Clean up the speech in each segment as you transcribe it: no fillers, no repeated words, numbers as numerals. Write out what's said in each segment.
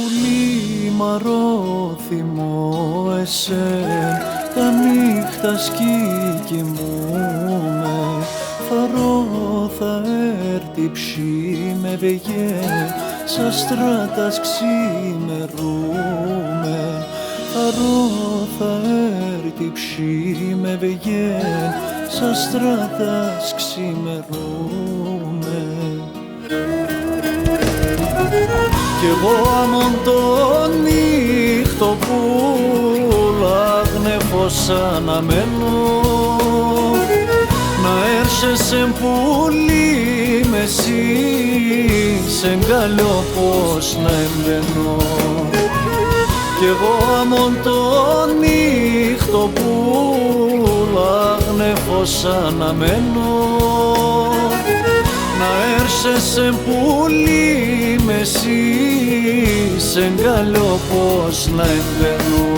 πουλί μαρόθυμο εσέν, τα νύχτα σκι κοιμούμαι, φαρό θα έρθει ψή με βεγέν, σαν στράτας ξημερούμε, φαρό θα έρθει ψή με βεγέν, σαν στράτας ξημερούμε. Κι εγώ αμον το νύχτο που λάγνεφος αναμένω, να έρχεσαι πουλί με εσύ, σε γκαλιό πως να εμπαινώ. Κι εγώ αμον το νύχτο που λάγνεφος αναμένω, να έρχεσαι πουλί με εσύ, σε γκαλιό πως να εμπαινώ.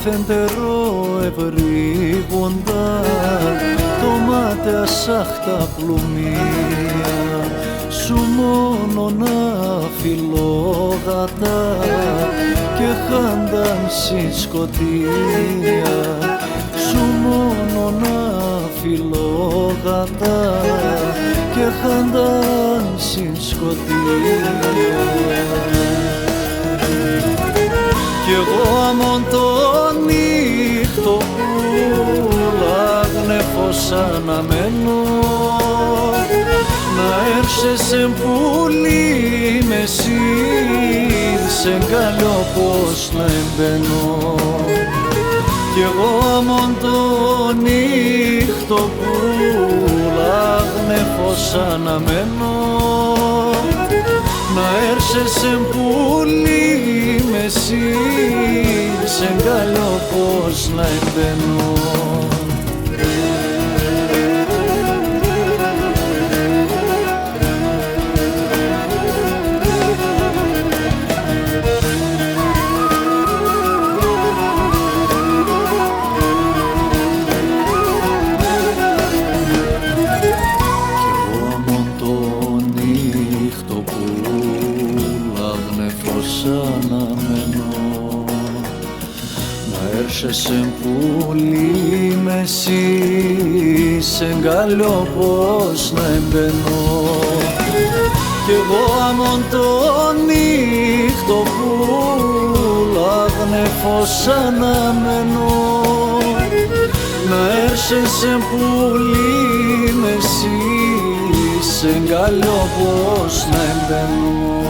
Θεντερό ευρύγοντα, το μάταια σάχτα πλουμία, σου μόνο να φιλόγατα και χάνταν στη σκοτία, σου μόνο να φιλόγατα και χάνταν στη σκοτία. Κι εγώ αμον το νύχτο που λάγνεφος αναμένω, να έρχεσαι πουλί με εσύ, σε γκαλιό πως να εμπαινώ. Κι εγώ αμον το νύχτο που λάγνεφος αναμένω, να έρχεσαι πουλί με εσύ, σε γκαλιό πως να εμπαινώ. Έρχεσαι πουλί με εσύ, σε γκαλιό πως να εμπαινώ. Κι εγώ αμον το νύχτο που λάγνεφος αναμένω, να έρχεσαι πουλί με εσύ, σε γκαλιό πως να εμπαινώ.